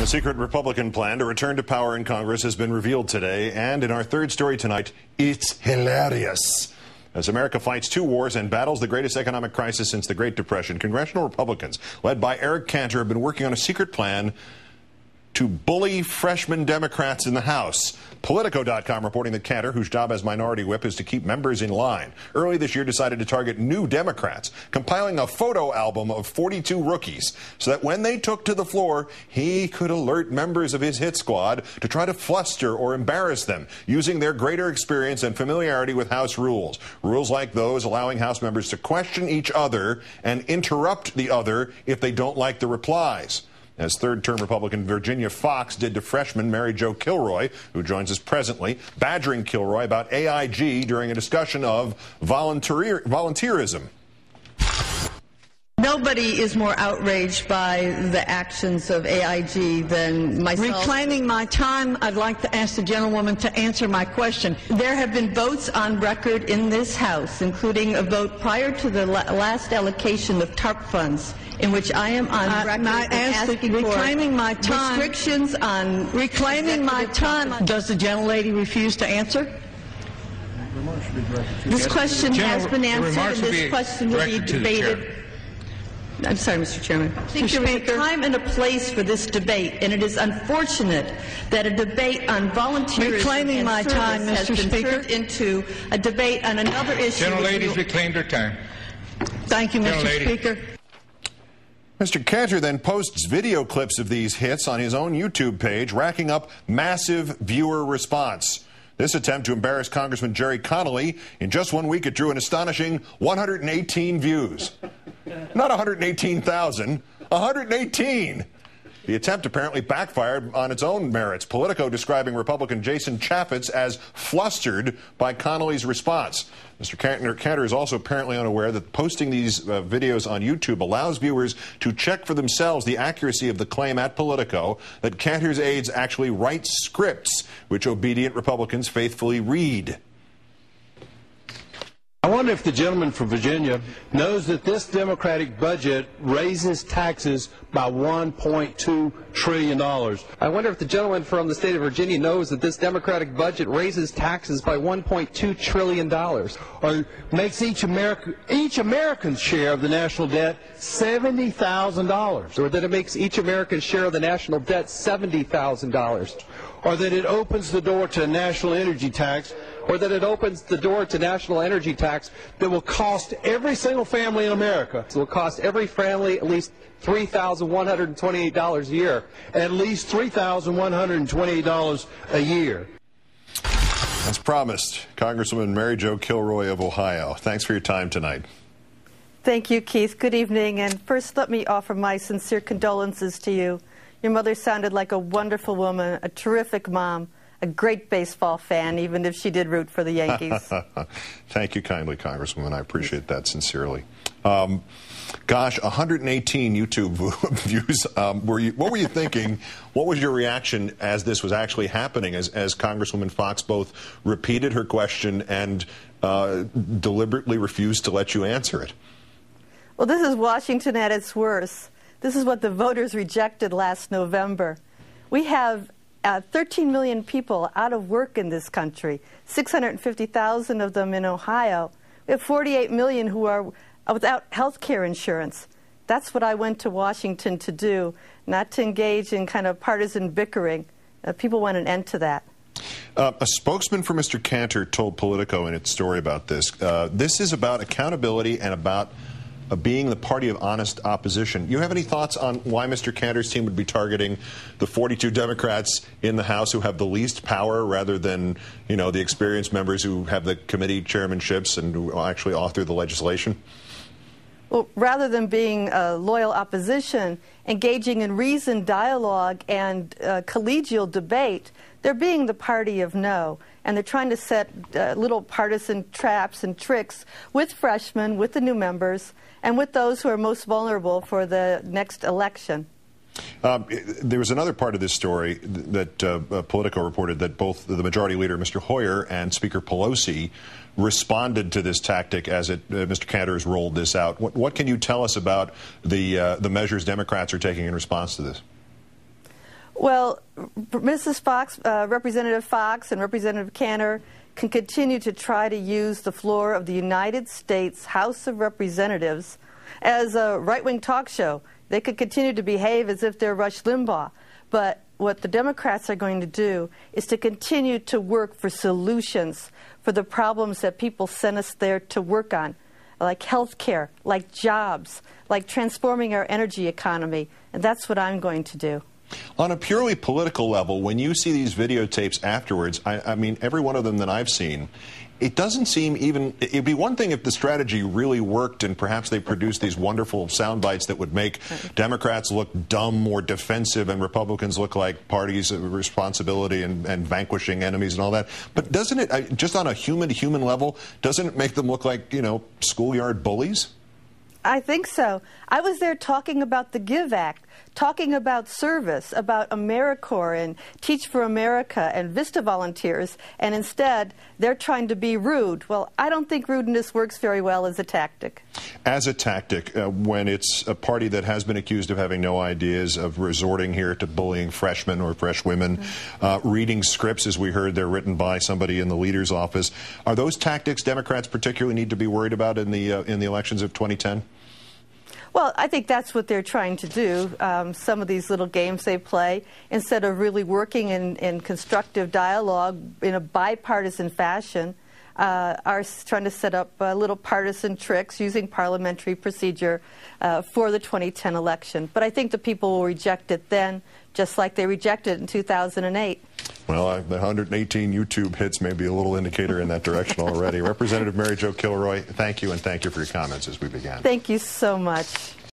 secret Republican plan to return to power in Congress has been revealed today, and in our third story tonight, it's hilarious. As America fights two wars and battles the greatest economic crisis since the Great Depression, congressional Republicans, led by Eric Cantor, have been working on a secret plan to bully freshman Democrats in the House. Politico.com reporting that Cantor, whose job as minority whip is to keep members in line, early this year decided to target new Democrats, compiling a photo album of 42 rookies so that when they took to the floor, he could alert members of his hit squad to try to fluster or embarrass them, using their greater experience and familiarity with House rules. Rules like those allowing House members to question each other and interrupt the other if they don't like the replies, as third-term Republican Virginia Fox did to freshman Mary Jo Kilroy, who joins us presently, badgering Kilroy about AIG during a discussion of volunteerism. Nobody is more outraged by the actions of AIG than myself. Reclaiming my time, I'd like to ask the gentlewoman to answer my question. There have been votes on record in this House, including a vote prior to the last allocation of TARP funds, in which I am on record asking for reclaiming my time, restrictions on reclaiming my time. Does the gentlelady refuse to answer? This question has been answered, and this question will be debated. I'm sorry, Mr. Chairman. I think there is a time and a place for this debate, and it is unfortunate that a debate on volunteerism reclaiming my time, has been turned into a debate on another issue. Gentlelady's reclaimed her time. Thank you, Mr. Speaker. Mr. Cantor then posts video clips of these hits on his own YouTube page, racking up massive viewer response. This attempt to embarrass Congressman Jerry Connolly, in just 1 week, it drew an astonishing 118 views. Not 118,000, 118. The attempt apparently backfired on its own merits. Politico describing Republican Jason Chaffetz as flustered by Connolly's response. Mr. Cantor is also apparently unaware that posting these videos on YouTube allows viewers to check for themselves the accuracy of the claim at Politico that Cantor's aides actually write scripts which obedient Republicans faithfully read. I wonder if the gentleman from Virginia knows that this Democratic budget raises taxes by $1.2 trillion. I wonder if the gentleman from the state of Virginia knows that this Democratic budget raises taxes by $1.2 trillion. Or makes each American's share of the national debt $70,000. Or that it makes each American's share of the national debt $70,000. Or that it opens the door to a national energy tax. Or that it opens the door to national energy tax that will cost every single family in America. It will cost every family at least $3,128 a year. At least $3,128 a year. As promised, Congresswoman Mary Jo Kilroy of Ohio. Thanks for your time tonight. Thank you, Keith. Good evening. And first, let me offer my sincere condolences to you. Your mother sounded like a wonderful woman, a terrific mom, a great baseball fan, even if she did root for the Yankees. Thank you kindly, Congresswoman. I appreciate that sincerely. Gosh, 118 YouTube views. What were you thinking? What was your reaction as this was actually happening, as Congresswoman Fox both repeated her question and deliberately refused to let you answer it? Well, this is Washington at its worst. This is what the voters rejected last November. We have 13 million people out of work in this country, 650,000 of them in Ohio. We have 48 million who are without health care insurance. That's what I went to Washington to do, not to engage in kind of partisan bickering. People want an end to that. A spokesman for Mr. Cantor told Politico in its story about this. This is about accountability and about being the party of honest opposition. You have any thoughts on why Mr. Cantor's team would be targeting the 42 Democrats in the House who have the least power rather than, you know, the experienced members who have the committee chairmanships and who actually author the legislation? Well, rather than being a loyal opposition, engaging in reasoned dialogue and collegial debate, they're being the party of no. And they're trying to set little partisan traps and tricks with freshmen, with the new members, and with those who are most vulnerable for the next election. There was another part of this story that Politico reported that both the Majority Leader, Mr. Hoyer, and Speaker Pelosi responded to this tactic as Mr. Cantor has rolled this out. What can you tell us about the measures Democrats are taking in response to this? Well, Mrs. Fox, Representative Fox and Representative Cantor can continue to try to use the floor of the United States House of Representatives as a right-wing talk show. They could continue to behave as if they're Rush Limbaugh. But what the Democrats are going to do is to continue to work for solutions for the problems that people sent us there to work on, like health care, like jobs, like transforming our energy economy. And that's what I'm going to do. On a purely political level, when you see these videotapes afterwards, I mean, every one of them that I've seen, it doesn't seem even, it'd be one thing if the strategy really worked and perhaps they produced these wonderful sound bites that would make Democrats look dumb or defensive and Republicans look like parties of responsibility and vanquishing enemies and all that. But doesn't it, just on a human-to-human level, doesn't it make them look like, you know, schoolyard bullies? I think so. I was there talking about the GIVE Act, talking about service, about AmeriCorps and Teach for America and Vista volunteers, and instead they're trying to be rude. Well, I don't think rudeness works very well as a tactic. As a tactic, when it's a party that has been accused of having no ideas, of resorting here to bullying freshmen or fresh women, reading scripts, as we heard, they're written by somebody in the leader's office, are those tactics Democrats particularly need to be worried about in the elections of 2010? Well, I think that's what they're trying to do. Some of these little games they play, instead of really working in constructive dialogue in a bipartisan fashion, are trying to set up little partisan tricks using parliamentary procedure for the 2010 election. But I think the people will reject it then, just like they rejected it in 2008. Well, the 118 YouTube hits may be a little indicator in that direction already. Representative Mary Jo Kilroy, thank you, and thank you for your comments as we began. Thank you so much.